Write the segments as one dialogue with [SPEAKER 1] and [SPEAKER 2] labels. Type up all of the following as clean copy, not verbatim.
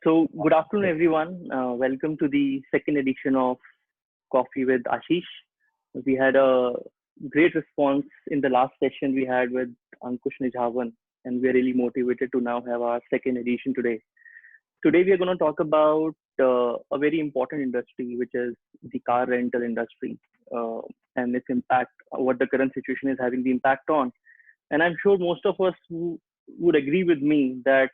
[SPEAKER 1] So, good afternoon, everyone. Welcome to the second edition of Coffee with Ashish. We had a great response in the last session we had with Ankush Nijhawan, and we're really motivated to now have our second edition today. Today, we are going to talk about a very important industry, which is the car rental industry, uh, and its impact, what the current situation is having the impact on. And I'm sure most of us who would agree with me that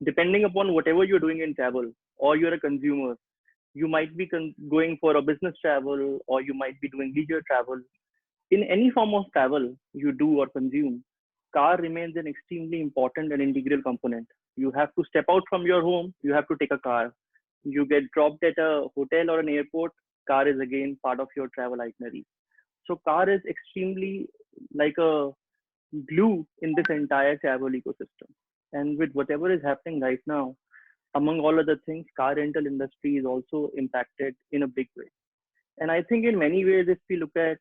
[SPEAKER 1] depending upon whatever you're doing in travel, or you're a consumer, you might be going for a business travel, or you might be doing leisure travel. In any form of travel you do or consume, car remains an extremely important and integral component. You have to step out from your home, you have to take a car. You get dropped at a hotel or an airport, car is again part of your travel itinerary. So car is extremely like a glue in this entire travel ecosystem. And with whatever is happening right now, among all other things, car rental industry is also impacted in a big way. And I think in many ways, if we look at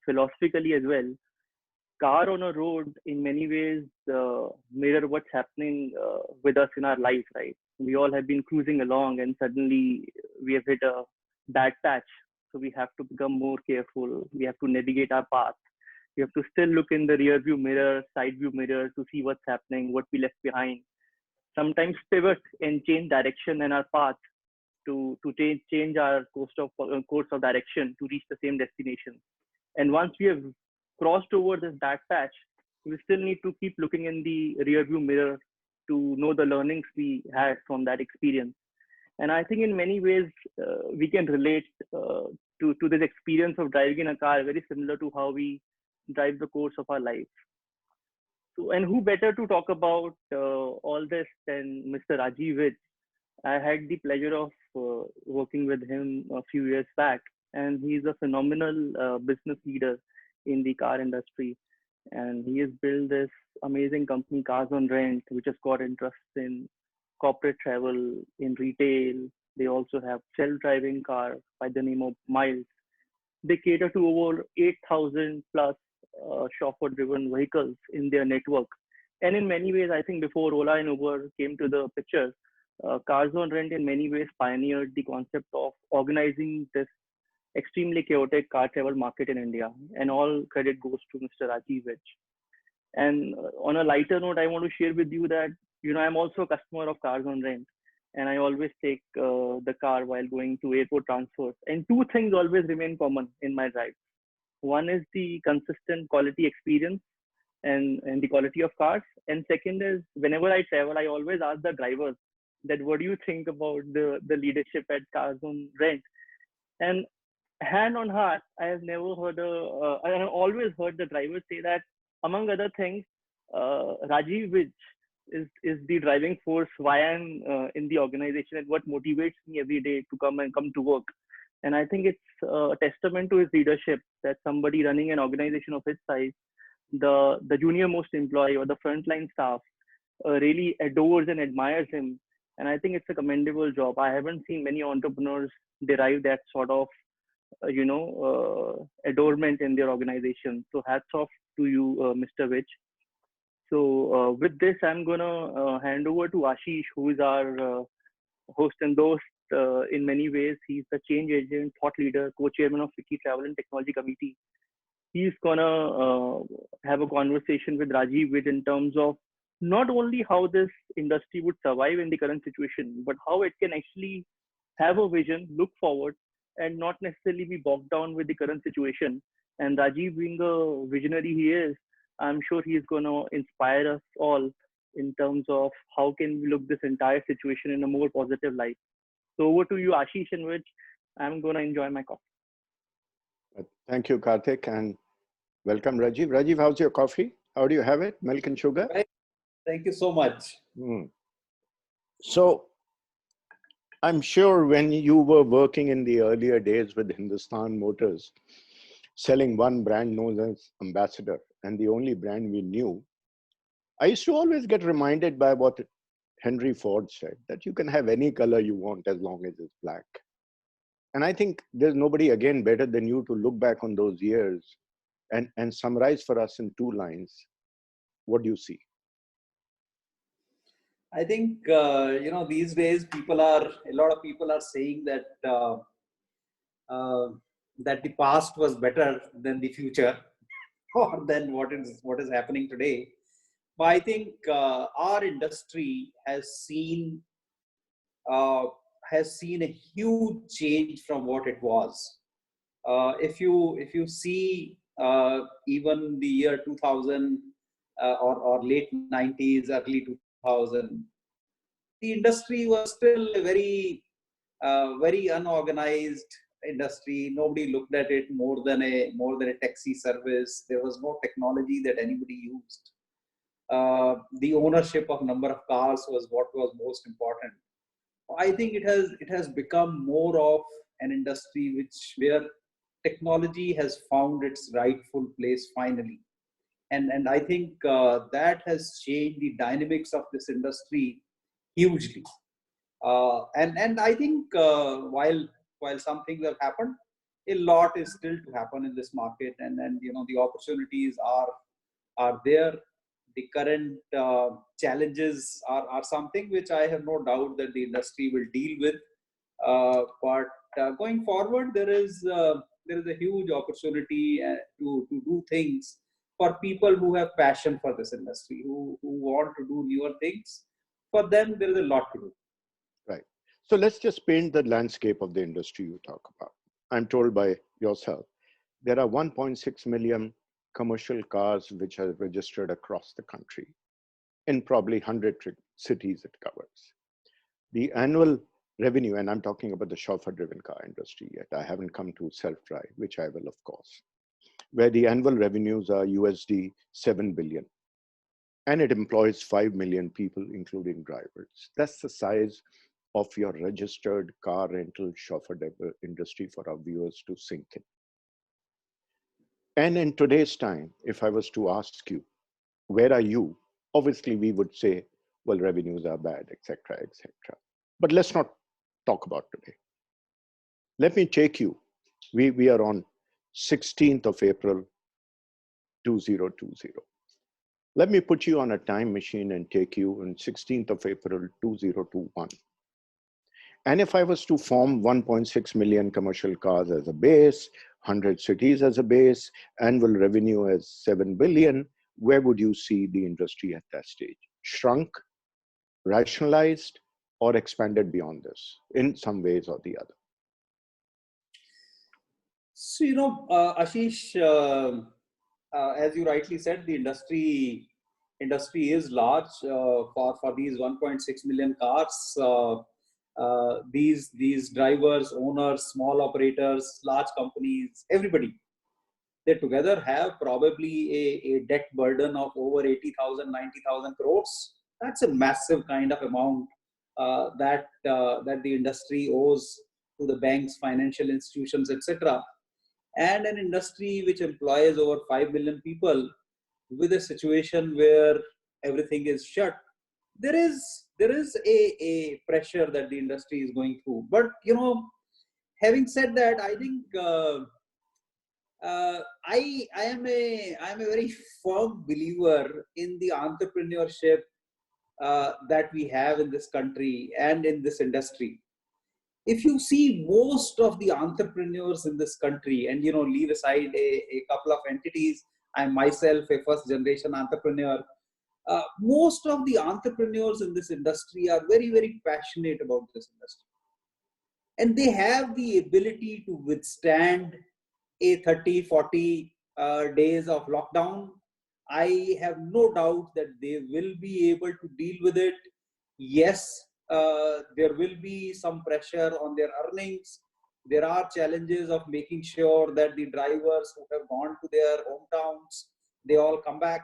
[SPEAKER 1] philosophically as well, car on a road in many ways mirror what's happening with us in our life, right? We all have been cruising along and suddenly we have hit a bad patch. So we have to become more careful. We have to navigate our path. We have to still look in the rear view mirror, side view mirror to see what's happening, what we left behind. Sometimes pivot and change direction and our path to change our course of direction to reach the same destination. And once we have crossed over this bad patch, we still need to keep looking in the rear view mirror to know the learnings we had from that experience. And I think in many ways we can relate to this experience of driving in a car very similar to how we drive the course of our life. So, and who better to talk about all this than Mr. Rajiv Vij? I had the pleasure of working with him a few years back, and he's a phenomenal business leader in the car industry. And he has built this amazing company, Cars on Rent, which has got interest in corporate travel, in retail. They also have self-driving car by the name of Miles. They cater to over 8,000 plus chauffeur-driven vehicles in their network. And in many ways, I think before Ola and Uber came to the picture, Cars on Rent in many ways pioneered the concept of organizing this extremely chaotic car travel market in India. And all credit goes to Mr. Rajiv Vij. And on a lighter note, I want to share with you that I'm also a customer of Cars on Rent, and I always take the car while going to airport transfers. And two things always remain common in my drive. One is the consistent quality experience and the quality of cars. And second is whenever I travel, I always ask the drivers that what do you think about the leadership at Cars on Rent? And hand on heart, I have never heard I have always heard the drivers say that among other things, Rajiv Vij is the driving force why I'm in the organization and what motivates me every day to come to work. And I think it's a testament to his leadership that somebody running an organization of his size, the junior most employee or the frontline staff, really adores and admires him. And I think it's a commendable job. I haven't seen many entrepreneurs derive that sort of adornment in their organization. So hats off to you, Mr. Vich. So with this, I'm gonna hand over to Ashish, who is our host and host. In many ways, he's the change agent, thought leader, co-chairman of Wiki Travel and Technology Committee. He's gonna have a conversation with Rajiv with in terms of not only how this industry would survive in the current situation, but how it can actually have a vision, look forward, and not necessarily be bogged down with the current situation. And Rajiv, being a visionary he is, I'm sure he is gonna inspire us all in terms of how can we look this entire situation in a more positive light. So over to you, Ashish, in which I'm gonna enjoy my coffee.
[SPEAKER 2] Thank you, Karthik, and welcome, Rajiv. Rajiv, how's your coffee? How do you have it? Milk and sugar?
[SPEAKER 3] Thank you so much.
[SPEAKER 2] So, I'm sure when you were working in the earlier days with Hindustan Motors, selling one brand known as Ambassador and the only brand we knew, I used to always get reminded by what Henry Ford said, that you can have any color you want as long as it's black. And I think there's nobody again better than you to look back on those years and summarize for us in 2 lines. What do you see?
[SPEAKER 3] I think, these days a lot of people are saying uh, that the past was better than the future or than what is happening today. But I think our industry uh, has seen a huge change from what it was. If you see even the year 2000 or late 90s, early 2000, the industry was still a very unorganized industry. Nobody looked at it more than a taxi service. There was no technology that anybody used. The ownership of number of cars was what was most important. I think it has become more of an industry where technology has found its rightful place finally, and I think that has changed the dynamics of this industry hugely. And I think while some things have happened, a lot is still to happen in this market, and the opportunities are there. The current challenges are something which I have no doubt that the industry will deal with. But going forward, there is a huge opportunity to do things for people who have passion for this industry, who want to do newer things. For them, there is a lot to do.
[SPEAKER 2] Right. So let's just paint the landscape of the industry you talk about. I'm told by yourself, there are 1.6 million commercial cars which are registered across the country in probably 100 cities it covers. The annual revenue, and I'm talking about the chauffeur-driven car industry yet, I haven't come to self-drive, which I will, of course, where the annual revenues are USD 7 billion. And it employs 5 million people, including drivers. That's the size of your registered car rental chauffeur industry for our viewers to sink in. And in today's time, if I was to ask you, where are you? Obviously, we would say, well, revenues are bad, etc., etc. But let's not talk about today. Let me take you. We are on 16th of April, 2020. Let me put you on a time machine and take you on 16th of April, 2021. And if I was to form 1.6 million commercial cars as a base, 100 cities as a base, annual revenue as 7 billion, where would you see the industry at that stage? Shrunk, rationalized, or expanded beyond this in some ways or the other?
[SPEAKER 3] So, Ashish, as you rightly said, the industry is large for these 1.6 million cars. These drivers, owners, small operators, large companies, everybody, they together have probably a debt burden of over 80,000, 90,000 crores. That's a massive kind of amount that the industry owes to the banks, financial institutions, etc. And an industry which employs over 5 million people, with a situation where everything is shut, there is a pressure that the industry is going through. But having said that, I think I am a very firm believer in the entrepreneurship that we have in this country and in this industry. If you see most of the entrepreneurs in this country, and leave aside a couple of entities, I'm myself a first generation entrepreneur. Most of the entrepreneurs in this industry are very, very passionate about this industry, and they have the ability to withstand a 30, 40 days of lockdown. I have no doubt that they will be able to deal with it. Yes, there will be some pressure on their earnings. There are challenges of making sure that the drivers who have gone to their hometowns, they all come back.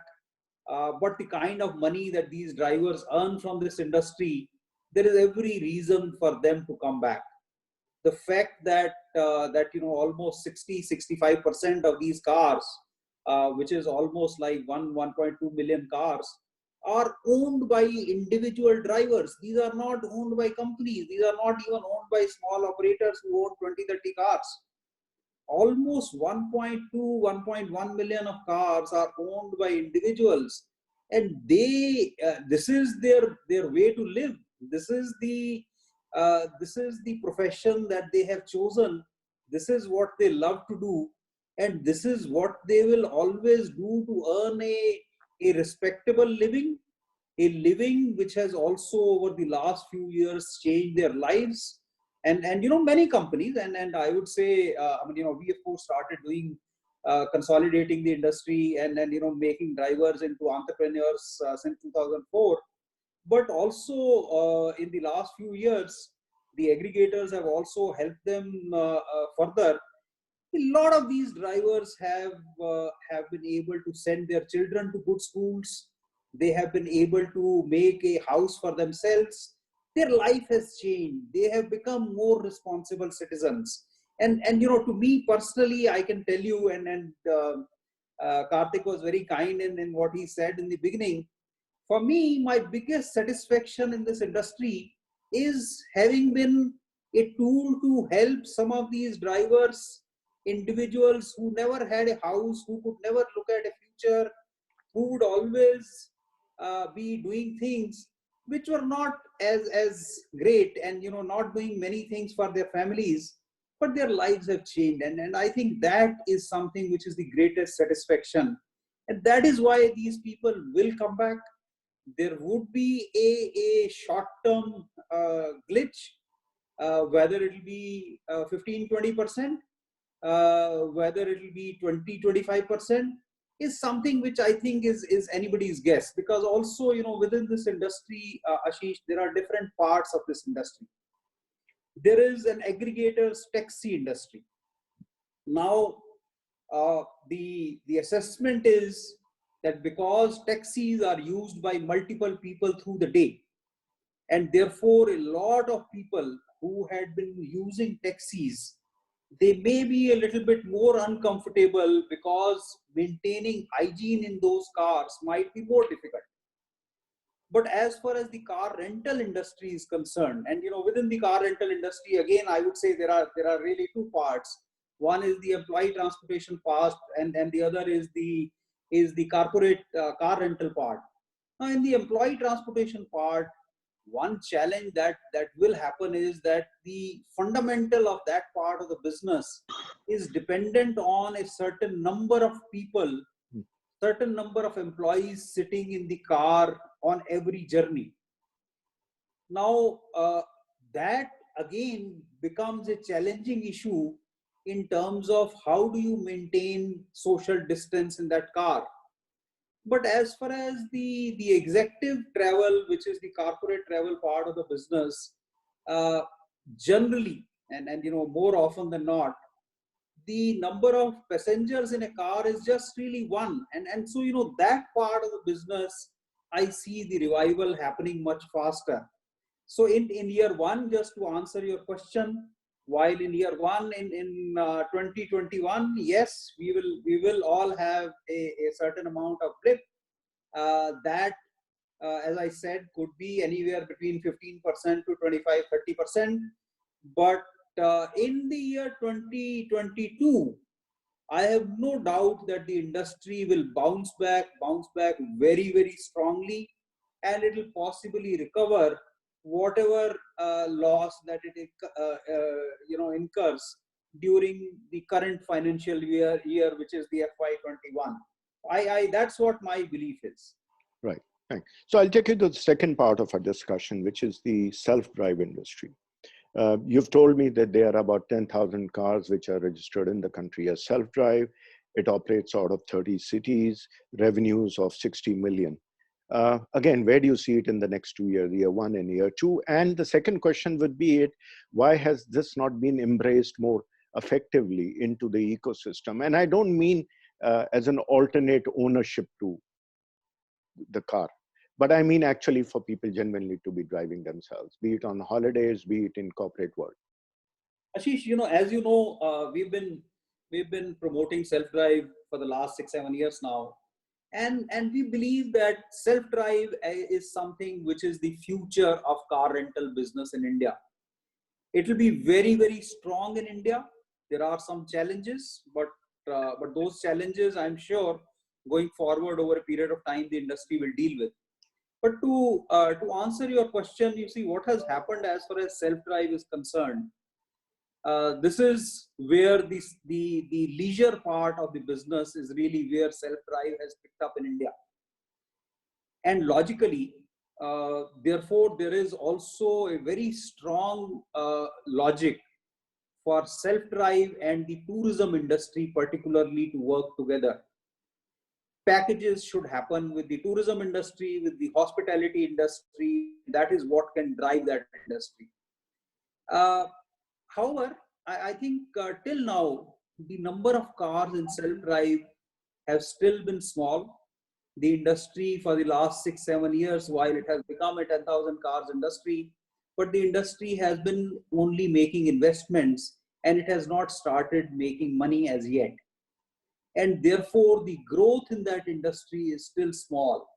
[SPEAKER 3] But the kind of money that these drivers earn from this industry, there is every reason for them to come back. The fact that almost 60-65% of these cars, which is almost like 1.2 million cars, are owned by individual drivers. These are not owned by companies. These are not even owned by small operators who own 20-30 cars. Almost 1.2, 1.1 million of cars are owned by individuals, and they this is their way to live. This is the profession that they have chosen. This is what they love to do, and this is what they will always do to earn a respectable living, a living which has also over the last few years changed their lives. And many companies, and I would say we of course started doing consolidating the industry, and making drivers into entrepreneurs since 2004. But also in the last few years, the aggregators have also helped them further. A lot of these drivers have been able to send their children to good schools. They have been able to make a house for themselves. Their life has changed. They have become more responsible citizens. And to me personally, I can tell you, Karthik was very kind in what he said in the beginning. For me, my biggest satisfaction in this industry is having been a tool to help some of these drivers, individuals who never had a house, who could never look at a future, who would always be doing things which were not as great, and not doing many things for their families, but their lives have changed. And I think that is something which is the greatest satisfaction. And that is why these people will come back. There would be a short-term glitch, whether it will be 15-20%, whether it will be 20-25%, is something which I think is anybody's guess. Because also, within this industry, Ashish, there are different parts of this industry. There is an aggregators taxi industry. Now, the assessment is that because taxis are used by multiple people through the day, and therefore a lot of people who had been using taxis, they may be a little bit more uncomfortable because maintaining hygiene in those cars might be more difficult. But as far as the car rental industry is concerned, and within the car rental industry, again, I would say there are really two parts. One is the employee transportation part, and the other is the corporate car rental part. Now, in the employee transportation part, one challenge that will happen is that the fundamental of that part of the business is dependent on a certain number of people, certain number of employees sitting in the car on every journey. Now, that again becomes a challenging issue in terms of how do you maintain social distance in that car. But as far as the executive travel, which is the corporate travel part of the business, generally, and more often than not, the number of passengers in a car is just really one. And so, that part of the business, I see the revival happening much faster. So in year one, just to answer your question, while in year one in 2021, yes, we will all have a certain amount of blip that, as I said, could be anywhere between 15% to 25-30%. But in the year 2022, I have no doubt that the industry will bounce back very, very strongly, and it will possibly recover whatever loss that it incurs during the current financial year, which is the FY21. That's what my belief is.
[SPEAKER 2] Right. Thanks. So I'll take you to the second part of our discussion, which is the self-drive industry. You've told me that there are about 10,000 cars which are registered in the country as self-drive. It operates out of 30 cities, revenues of 60 million. Again, where do you see it in the next 2 years, year one and year two? And the second question would be why has this not been embraced more effectively into the ecosystem? And I don't mean as an alternate ownership to the car, but I mean actually for people genuinely to be driving themselves, be it on holidays, be it in corporate world.
[SPEAKER 3] Ashish, as you know, we've been promoting self-drive for the last 6-7 years now. And we believe that self-drive is something which is the future of car rental business in India. It will be very, very strong in India. There are some challenges, but those challenges, I'm sure, going forward over a period of time the industry will deal with. But to answer your question, you see what has happened as far as self-drive is concerned. This is where the leisure part of the business is really where self-drive has picked up in India. And logically, therefore, there is also a very strong logic for self-drive and the tourism industry particularly to work together. Packages should happen with the tourism industry, with the hospitality industry. That is what can drive that industry. However, I think till now, the number of cars in self-drive have still been small. The industry for the last 6-7 years, while it has become a 10,000 cars industry, but the industry has been only making investments and it has not started making money as yet. And therefore, the growth in that industry is still small.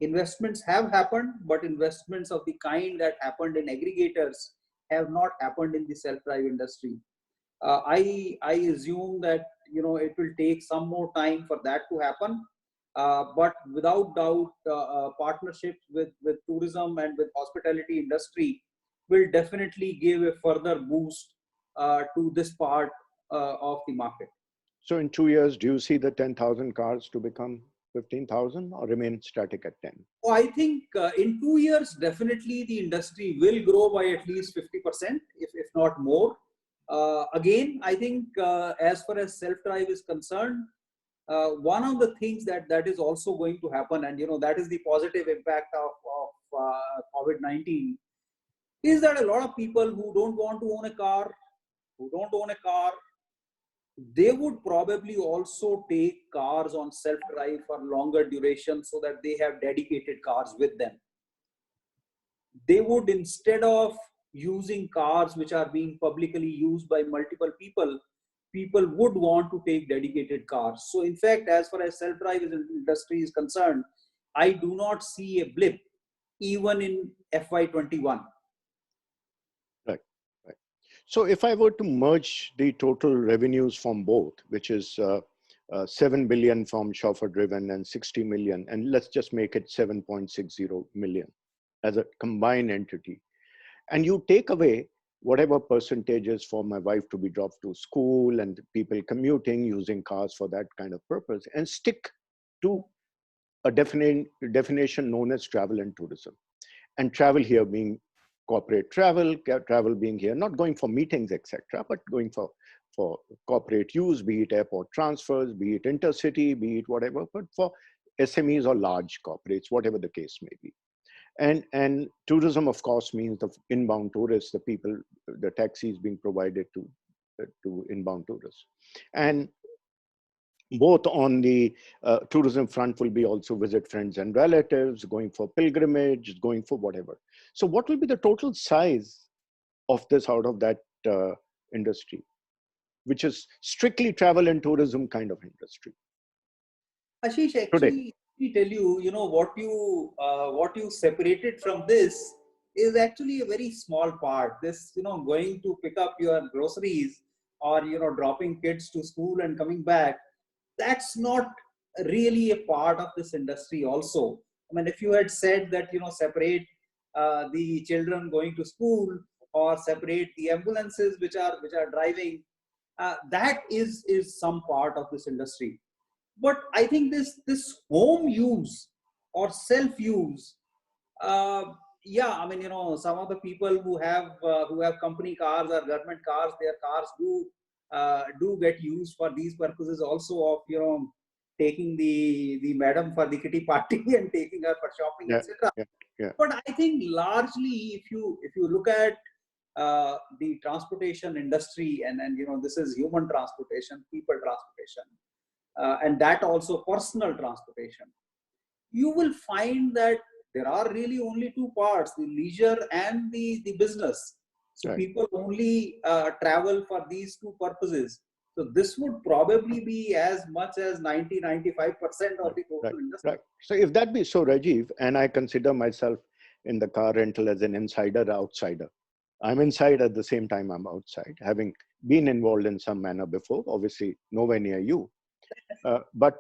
[SPEAKER 3] Investments have happened, but investments of the kind that happened in aggregators have not happened in the self-drive industry. I assume that it will take some more time for that to happen. But without doubt, partnerships with tourism and with hospitality industry will definitely give a further boost to this part of the market.
[SPEAKER 2] So in 2 years, do you see the 10,000 cars to become 15,000 or remain static at 10?
[SPEAKER 3] Oh, I think in 2 years, definitely the industry will grow by at least 50%, if not more. Again, I think as far as self-drive is concerned, one of the things that is also going to happen, and that is the positive impact of COVID-19, is that a lot of people who don't want to own a car, they would probably also take cars on self-drive for longer duration so that they have dedicated cars with them. They would, instead of using cars which are being publicly used by multiple people would want to take dedicated cars. So in fact, as far as self-drive industry is concerned, I do not see a blip even in FY21.
[SPEAKER 2] Right. So if I were to merge the total revenues from both, which is 7 billion from chauffeur driven and 60 million, and let's just make it 7.60 million as a combined entity, and you take away whatever percentages for my wife to be dropped to school and people commuting using cars for that kind of purpose, and stick to a definition known as travel and tourism. And travel here being corporate travel being here, not going for meetings, etc., but going for corporate use, be it airport transfers, be it intercity, be it whatever, but for SMEs or large corporates, whatever the case may be. And tourism, of course, means the inbound tourists, the people, the taxis being provided to inbound tourists. And both on the tourism front will be also visit friends and relatives, going for pilgrimage, going for whatever. So what will be the total size of this out of that industry, which is strictly travel and tourism kind of industry?
[SPEAKER 3] Ashish, actually, let me tell you, what you separated from this is actually a very small part. This, going to pick up your groceries or, dropping kids to school and coming back, that's not really a part of this industry also. I mean, if you had said that, separate the children going to school or separate the ambulances which are driving, that is some part of this industry. But I think this home use or self-use, yeah, I mean, some of the people who have company cars or government cars, their cars do get used for these purposes also of, taking the madam for the kitty party and taking her for shopping, etc.
[SPEAKER 2] Yeah.
[SPEAKER 3] But I think largely, if you look at the transportation industry, and this is human transportation, people transportation, and that also personal transportation, you will find that there are really only two parts, the leisure and the business. So
[SPEAKER 2] right.
[SPEAKER 3] People only travel for these two purposes. So this would probably be as much as 90-95% of the total industry.
[SPEAKER 2] Right. So if that be so, Rajiv, and I consider myself in the car rental as an insider, outsider. I'm inside at the same time I'm outside, having been involved in some manner before, obviously nowhere near you. But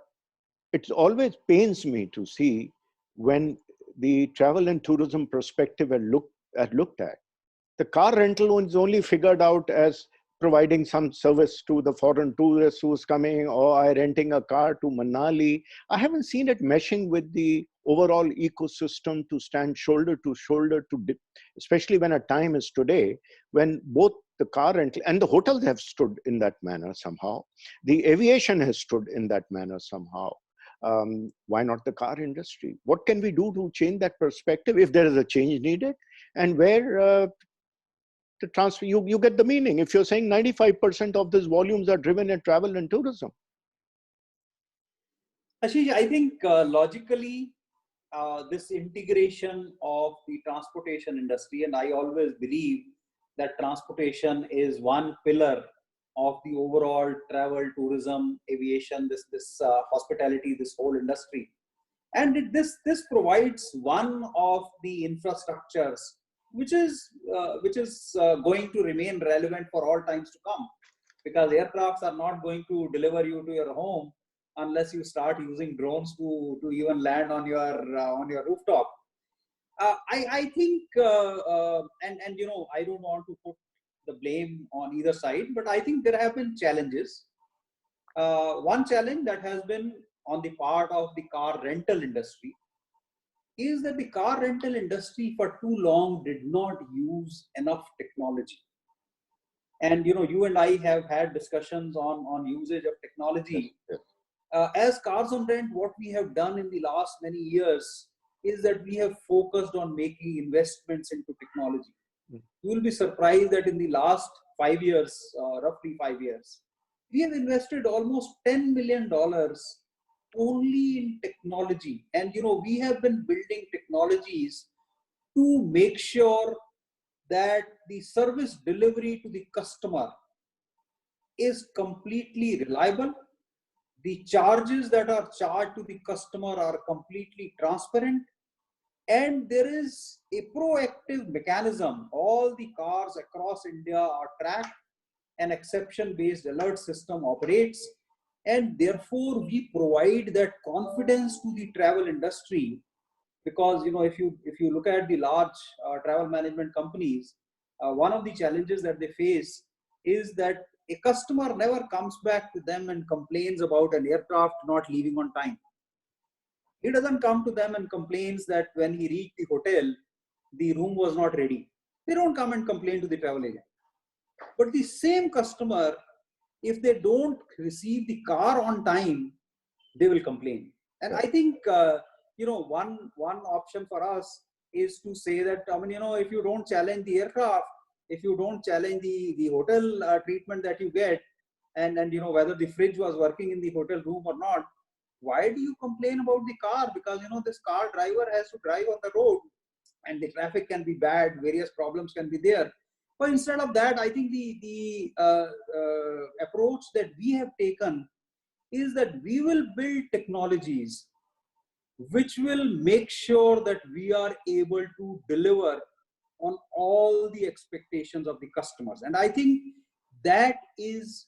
[SPEAKER 2] it always pains me to see when the travel and tourism perspective are looked at. The car rental is only figured out as providing some service to the foreign tourist who's coming, or I renting a car to Manali. I haven't seen it meshing with the overall ecosystem to stand shoulder to shoulder especially when a time is today when both the car rental and the hotels have stood in that manner somehow. The aviation has stood in that manner somehow. Why not the car industry? What can we do to change that perspective if there is a change needed? And where to transfer, you get the meaning. If you're saying 95% of these volumes are driven in travel and tourism.
[SPEAKER 3] Ashish, I think logically, this integration of the transportation industry, and I always believe that transportation is one pillar of the overall travel, tourism, aviation, this hospitality, this whole industry. And this provides one of the infrastructures which is going to remain relevant for all times to come, because aircrafts are not going to deliver you to your home unless you start using drones to even land on your rooftop. I think and you know, I don't want to put the blame on either side, but I think there have been challenges. One challenge that has been on the part of the car rental industry is that the car rental industry for too long did not use enough technology. And you know, you and I have had discussions on usage of technology.
[SPEAKER 2] Yes.
[SPEAKER 3] As Cars on Rent, what we have done in the last many years is that we have focused on making investments into technology. You will be surprised that in the last 5 years, roughly 5 years, we have invested almost $10 million only in technology. And you know, we have been building technologies to make sure that the service delivery to the customer is completely reliable. The charges that are charged to the customer are completely transparent. And there is a proactive mechanism. All the cars across India are tracked. An exception-based alert system operates. And therefore, we provide that confidence to the travel industry. Because you know, if you look at the large travel management companies, one of the challenges that they face is that a customer never comes back to them and complains about an aircraft not leaving on time. He doesn't come to them and complains that when he reached the hotel, the room was not ready. They don't come and complain to the travel agent. But the same customer, if they don't receive the car on time, they will complain. And I think, you know, one option for us is to say that, I mean, you know, if you don't challenge the aircraft, if you don't challenge the hotel treatment that you get, and you know, whether the fridge was working in the hotel room or not, why do you complain about the car? Because you know, this car driver has to drive on the road and the traffic can be bad, various problems can be there. But instead of that, I think the approach that we have taken is that we will build technologies which will make sure that we are able to deliver on all the expectations of the customers. And I think that is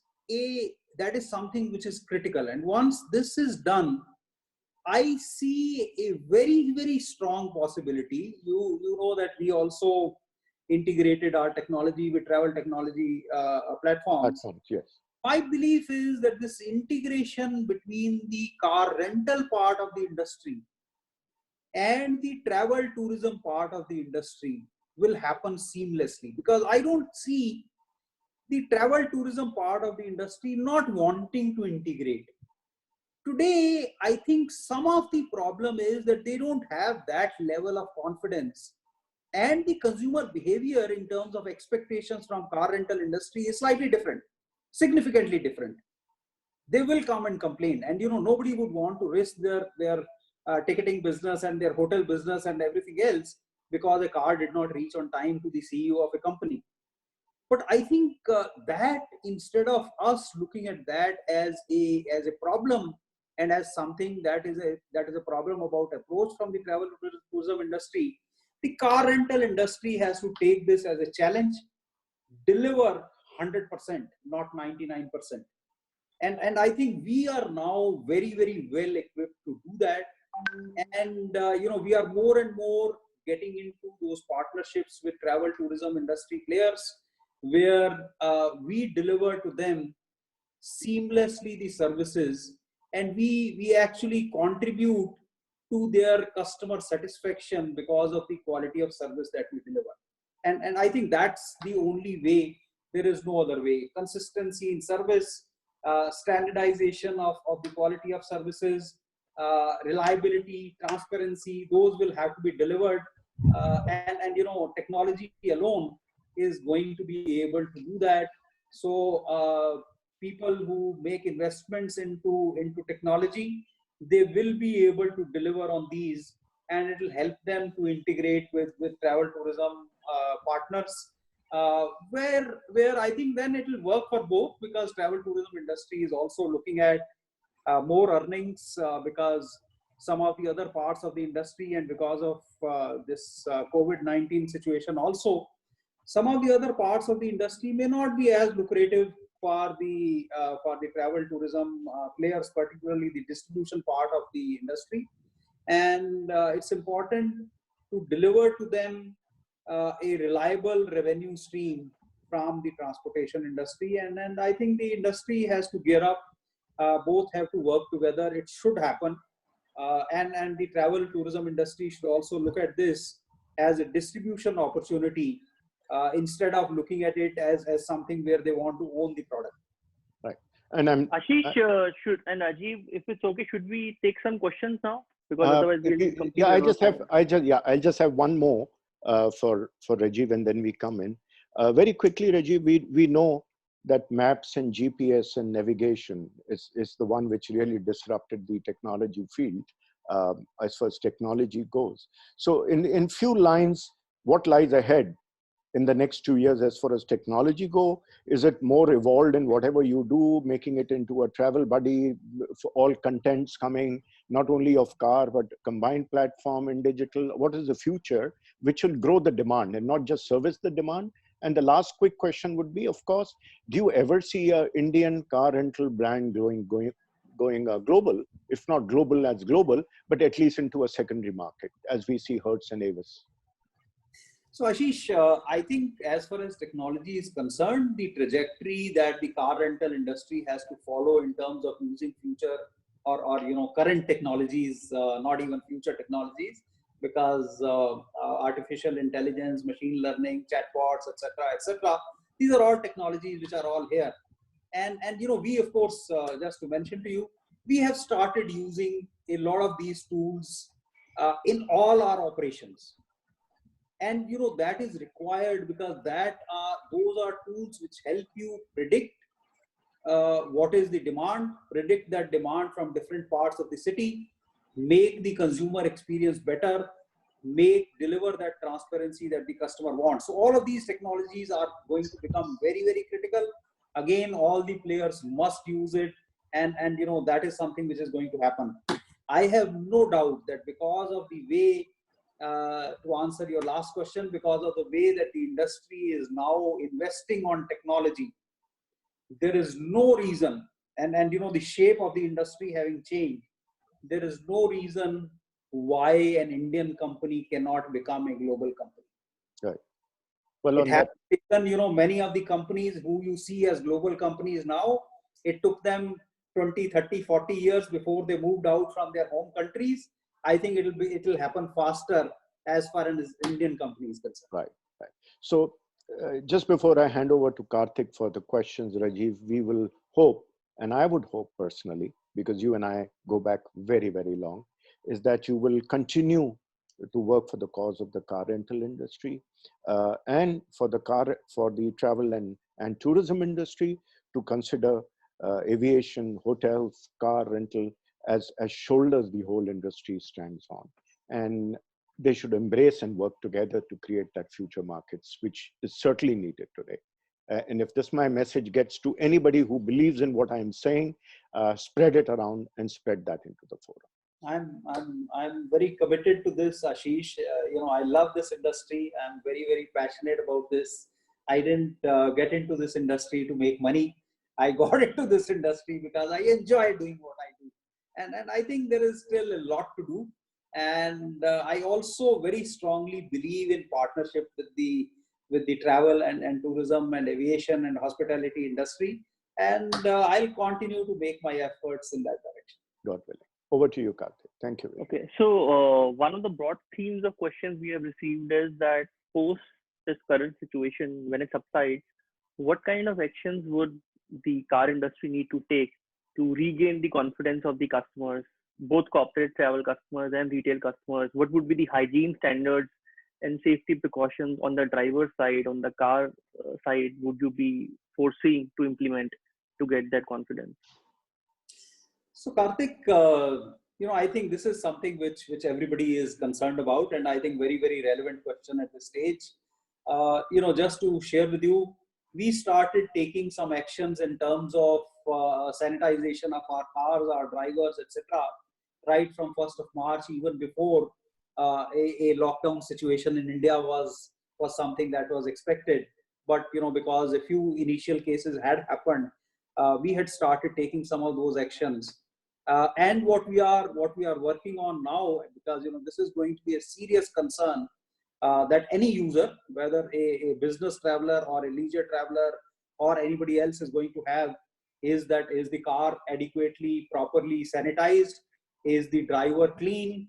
[SPEAKER 3] something which is critical. And once this is done, I see a very, very strong possibility. You know that we also integrated our technology with travel technology platforms.
[SPEAKER 2] Yes.
[SPEAKER 3] My belief is that this integration between the car rental part of the industry and the travel tourism part of the industry will happen seamlessly, because I don't see the travel tourism part of the industry not wanting to integrate. Today, I think some of the problem is that they don't have that level of confidence, and the consumer behavior in terms of expectations from car rental industry is slightly different, significantly different. They will come and complain, and you know, nobody would want to risk their ticketing business and their hotel business and everything else because a car did not reach on time to the CEO of a company. But I think that instead of us looking at that as a problem and as something that is a problem about approach from the travel tourism industry, the car rental industry has to take this as a challenge, deliver 100%, not 99%. And I think we are now very, very well equipped to do that. And we are more and more getting into those partnerships with travel tourism industry players, where we deliver to them seamlessly the services, and we actually contribute to their customer satisfaction because of the quality of service that we deliver. And I think that's the only way. There is no other way. Consistency in service, standardization of the quality of services, reliability, transparency, those will have to be delivered. And technology alone is going to be able to do that. So people who make investments into technology, they will be able to deliver on these, and it will help them to integrate with travel tourism partners, where I think then it will work for both, because travel tourism industry is also looking at more earnings, because some of the other parts of the industry, and because of this COVID-19 situation also, some of the other parts of the industry may not be as lucrative for the travel tourism players, particularly the distribution part of the industry. And it's important to deliver to them a reliable revenue stream from the transportation industry. And I think the industry has to gear up. Both have to work together. It should happen. And the travel tourism industry should also look at this as a distribution opportunity, instead of looking at it as something where they want to own the product.
[SPEAKER 2] Right. And
[SPEAKER 1] Ashish, should, and Rajiv, if it's okay, should we take some questions now? Because otherwise we'll be completely
[SPEAKER 2] I'll just have one more for Rajiv, and then we come in. Very quickly, Rajiv, we know that maps and GPS and navigation is the one which really disrupted the technology field as far as technology goes. So in few lines, what lies ahead in the next 2 years as far as technology go? Is it more evolved in whatever you do, making it into a travel buddy for all contents coming, not only of car, but combined platform and digital? What is the future which will grow the demand and not just service the demand? And the last quick question would be, of course, do you ever see an Indian car rental brand going global, if not global as global, but at least into a secondary market, as we see Hertz and Avis?
[SPEAKER 3] So Ashish, I think as far as technology is concerned, the trajectory that the car rental industry has to follow in terms of using future or current technologies, not even future technologies, because artificial intelligence, machine learning, chatbots, etc., these are all technologies which are all here. And we, of course, just to mention to you, we have started using a lot of these tools in all our operations. And that is required, because those are tools which help you predict what is the demand, predict that demand from different parts of the city, make the consumer experience better, deliver that transparency that the customer wants. So all of these technologies are going to become very, very critical. Again, all the players must use it, and that is something which is going to happen. I have no doubt that because of the way, to answer your last question, because of the way that the industry is now investing on technology, there is no reason, and the shape of the industry having changed, there is no reason why an Indian company cannot become a global company.
[SPEAKER 2] Right. Well,
[SPEAKER 3] it has taken, many of the companies who you see as global companies now, it took them 20, 30, 40 years before they moved out from their home countries. I think it will happen faster as far as Indian companies concerned.
[SPEAKER 2] Right. So just before I hand over to Karthik for the questions, Rajiv, we will hope, and I would hope personally, because you and I go back very, very long, is that you will continue to work for the cause of the car rental industry and for the travel and tourism industry, to consider aviation, hotels, car rental as shoulders the whole industry stands on. And they should embrace and work together to create that future markets, which is certainly needed today. And if this my message gets to anybody who believes in what I'm saying, spread it around and spread that into the forum.
[SPEAKER 3] I'm very committed to this, Ashish. I love this industry. I'm very, very passionate about this. I didn't get into this industry to make money. I got into this industry because I enjoy doing what I do. And I think there is still a lot to do. And I also very strongly believe in partnership with the travel and tourism and aviation and hospitality industry. And I'll continue to make my efforts in that direction.
[SPEAKER 2] God willing. Over to you, Karthik. Thank you.
[SPEAKER 1] Okay, so one of the broad themes of questions we have received is that post this current situation, when it subsides, what kind of actions would the car industry need to take to regain the confidence of the customers, both corporate travel customers and retail customers? What would be the hygiene standards and safety precautions on the driver's side, on the car side, would you be foreseeing to implement to get that confidence?
[SPEAKER 3] So Karthik, I think this is something which everybody is concerned about, and I think very, very relevant question at this stage. Just to share with you, we started taking some actions in terms of sanitization of our cars, our drivers, etc. Right from 1st of March, even before a lockdown situation in India was something that was expected. But because a few initial cases had happened, we had started taking some of those actions. And what we are working on now, because this is going to be a serious concern that any user, whether a business traveler or a leisure traveler or anybody else is going to have, is the car adequately, properly sanitized? Is the driver clean?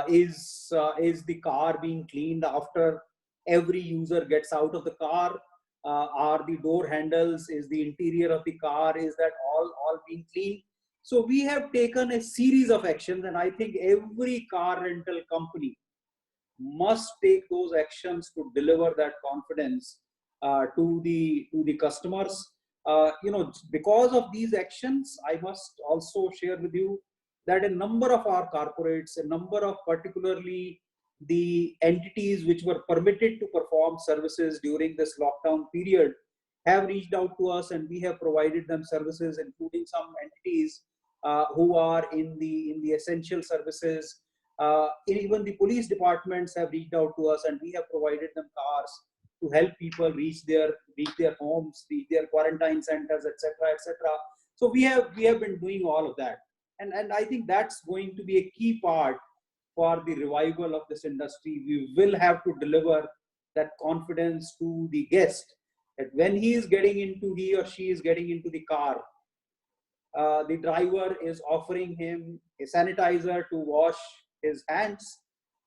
[SPEAKER 3] Is the car being cleaned after every user gets out of the car? Are the door handles, is the interior of the car, is that all being cleaned? So we have taken a series of actions, and I think every car rental company must take those actions to deliver that confidence to the customers. Because of these actions, I must also share with you that a number of our corporates, a number of particularly the entities which were permitted to perform services during this lockdown period have reached out to us, and we have provided them services, including some entities who are in the essential services. Even the police departments have reached out to us, and we have provided them cars to help people reach their homes, reach their quarantine centers, etc., etc. So we have been doing all of that, and I think that's going to be a key part for the revival of this industry. We will have to deliver that confidence to the guest that when he or she is getting into the car, the driver is offering him a sanitizer to wash his hands.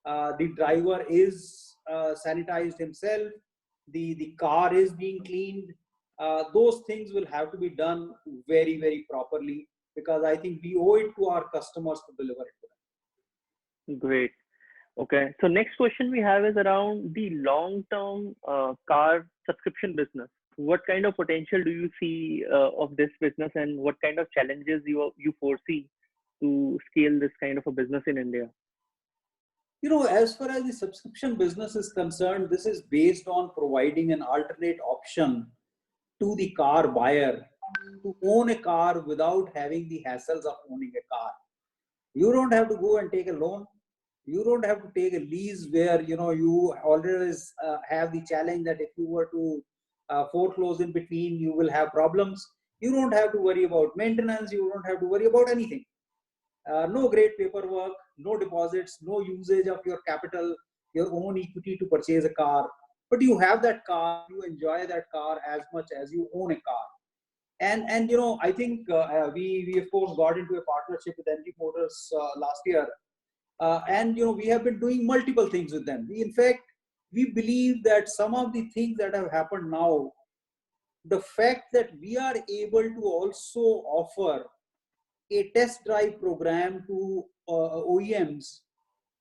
[SPEAKER 3] The driver is sanitized himself. The car is being cleaned. Those things will have to be done very, very properly, because I think we owe it to our customers to deliver it to them.
[SPEAKER 1] Great. Okay. So next question we have is around the long-term car subscription business. What kind of potential do you see of this business, and what kind of challenges you foresee to scale this kind of a business in India?
[SPEAKER 3] As far as the subscription business is concerned, this is based on providing an alternate option to the car buyer to own a car without having the hassles of owning a car. You don't have to go and take a loan. You don't have to take a lease where you always have the challenge that if you were to foreclose in between, you will have problems. You don't have to worry about maintenance. You don't have to worry about anything. No great paperwork, no deposits, no usage of your capital, your own equity to purchase a car. But you have that car, you enjoy that car as much as you own a car. And I think we of course got into a partnership with MG Motors last year. And we have been doing multiple things with them. In fact, we believe that some of the things that have happened now, the fact that we are able to also offer a test drive program to OEMs,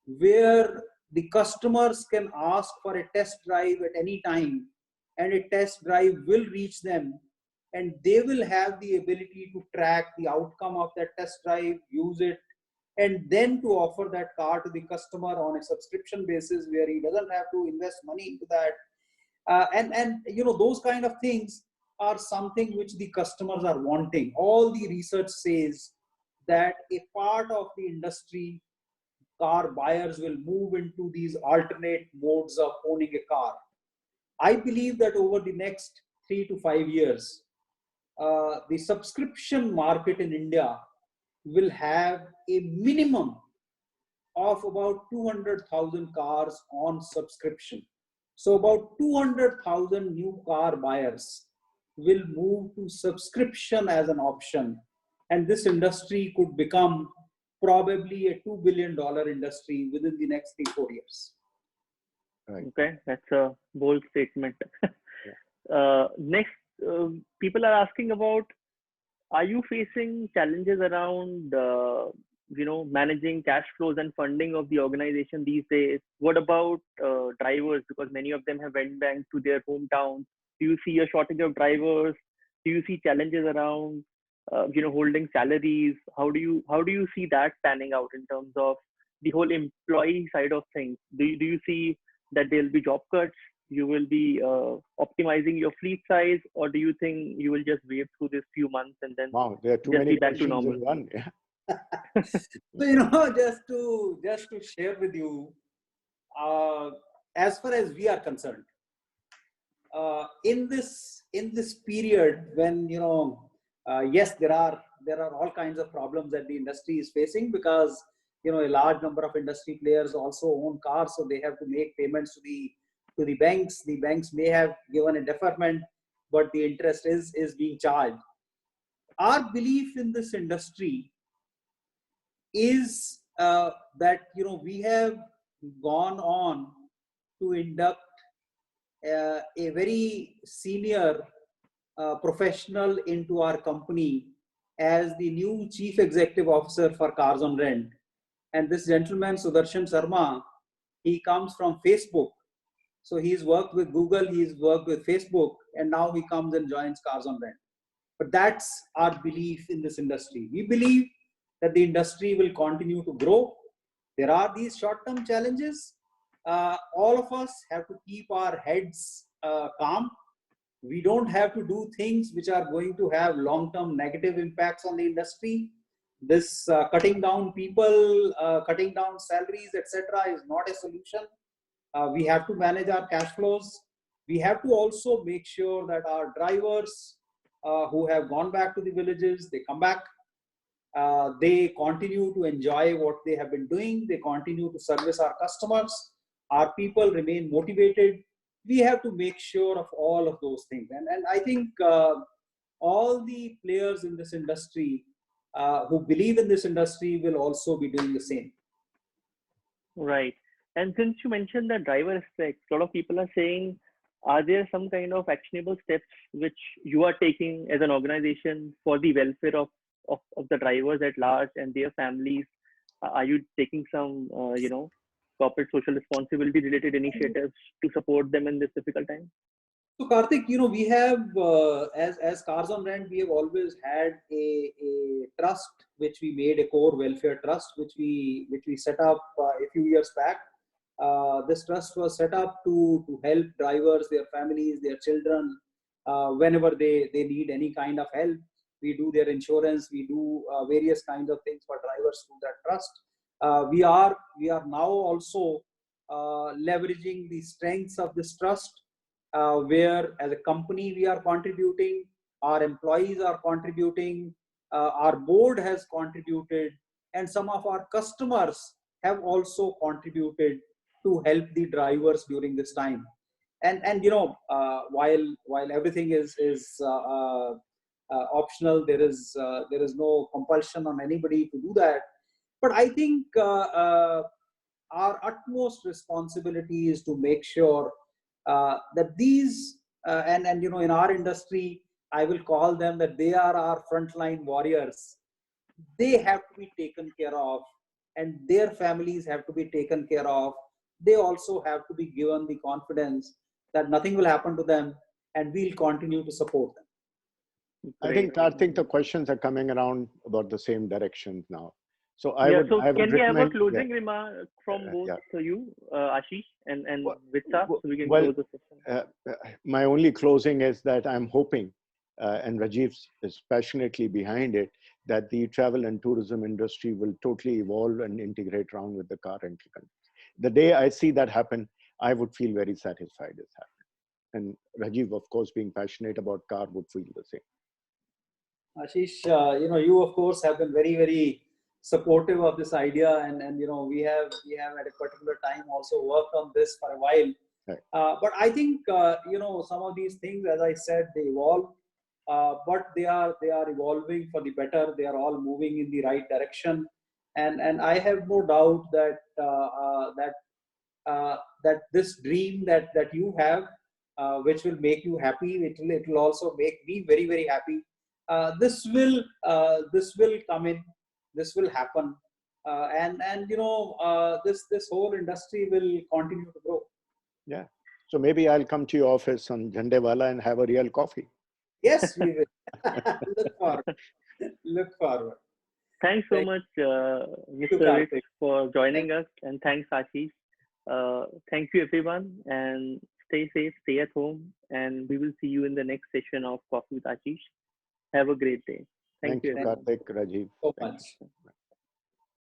[SPEAKER 3] where the customers can ask for a test drive at any time, and a test drive will reach them, and they will have the ability to track the outcome of that test drive, use it, and then to offer that car to the customer on a subscription basis where he doesn't have to invest money into that. And those kind of things are something which the customers are wanting. All the research says that a part of the industry, car buyers will move into these alternate modes of owning a car. I believe that over the next 3 to 5 years, the subscription market in India will have a minimum of about 200,000 cars on subscription. So about 200,000 new car buyers will move to subscription as an option. And this industry could become probably a $2 billion industry within the next 3-4 years.
[SPEAKER 2] Right.
[SPEAKER 1] Okay, that's a bold statement. Next, people are asking about, are you facing challenges around, managing cash flows and funding of the organization these days? What about drivers? Because many of them have went back to their hometowns. Do you see a shortage of drivers? Do you see challenges around, holding salaries? How do you see that panning out in terms of the whole employee side of things? Do you see that there'll be job cuts? You will be optimizing your fleet size, or do you think you will just wait through this few months and then
[SPEAKER 2] Wow, there are too
[SPEAKER 1] just
[SPEAKER 2] many
[SPEAKER 1] be back to
[SPEAKER 2] questions
[SPEAKER 1] normal?
[SPEAKER 2] in one.
[SPEAKER 3] So, just to share with you, as far as we are concerned, in this period when yes, there are all kinds of problems that the industry is facing, because a large number of industry players also own cars, so they have to make payments to the banks. The banks may have given a deferment, but the interest is being charged. Our belief in this industry is that we have gone on to induct a very senior professional into our company as the new chief executive officer for Cars on Rent. And this gentleman, Sudarshan Sharma, he comes from Facebook. So he's worked with Google, he's worked with Facebook, and now he comes and joins Cars on Rent. But that's our belief in this industry. We believe that the industry will continue to grow. There are these short-term challenges. All of us have to keep our heads calm. We don't have to do things which are going to have long-term negative impacts on the industry. This cutting down people, cutting down salaries, etc., is not a solution. We have to manage our cash flows. We have to also make sure that our drivers who have gone back to the villages, they come back. They continue to enjoy what they have been doing. They continue to service our customers. Our people remain motivated. We have to make sure of all of those things. And I think all the players in this industry who believe in this industry will also be doing the same.
[SPEAKER 1] Right. And since you mentioned the driver aspect, a lot of people are saying, are there some kind of actionable steps which you are taking as an organization for the welfare of the drivers at large and their families? Are you taking some, corporate social responsibility related initiatives to support them in this difficult time?
[SPEAKER 3] So Karthik, we have, as Cars on Rent, we have always had a trust, which we made a core welfare trust, which we set up a few years back. This trust was set up to help drivers, their families, their children, whenever they need any kind of help. We do their insurance, we do various kinds of things for drivers through that trust. We are now also leveraging the strengths of this trust, where as a company we are contributing, our employees are contributing, our board has contributed, and some of our customers have also contributed to help the drivers during this time. And while everything is optional, there is no compulsion on anybody to do that. But I think our utmost responsibility is to make sure that these and in our industry, I will call them that they are our frontline warriors. They have to be taken care of, and their families have to be taken care of. They also have to be given the confidence that nothing will happen to them, and we'll continue to support them.
[SPEAKER 2] I think the questions are coming around about the same direction now. So
[SPEAKER 1] can we have a closing remark from both you, Ashish and Vitsa, so we can close the session?
[SPEAKER 2] My only closing is that I'm hoping, and Rajiv is passionately behind it, that the travel and tourism industry will totally evolve and integrate around with the car rental companies. The day I see that happen, I would feel very satisfied it's happened. And Rajiv, of course, being passionate about car, would feel the same.
[SPEAKER 3] Ashish, you of course have been very, very supportive of this idea, and we have at a particular time also worked on this for a while.
[SPEAKER 2] Right.
[SPEAKER 3] But I think some of these things, as I said, they evolve, but they are evolving for the better. They are all moving in the right direction, and I have no doubt that this dream that you have, which will make you happy, it will also make me very, very happy. This will come in, this will happen, and this whole industry will continue to grow.
[SPEAKER 2] Yeah. So maybe I'll come to your office on Jhandewala and have a real coffee.
[SPEAKER 3] Yes, we will. Look forward. Look forward.
[SPEAKER 1] Thanks so
[SPEAKER 3] Thank
[SPEAKER 1] much,
[SPEAKER 3] you,
[SPEAKER 1] Mr. Rich,
[SPEAKER 3] Karthik.
[SPEAKER 1] for joining us, and thanks, Ashish. Thank you, everyone, and stay safe, stay at home, and we will see you in the next session of Coffee with Ashish. Have a great day. Thank
[SPEAKER 2] Thank
[SPEAKER 1] you,
[SPEAKER 2] you,
[SPEAKER 1] everyone.
[SPEAKER 2] Karthik, Rajiv.
[SPEAKER 3] So
[SPEAKER 2] Thank
[SPEAKER 3] much.
[SPEAKER 2] you.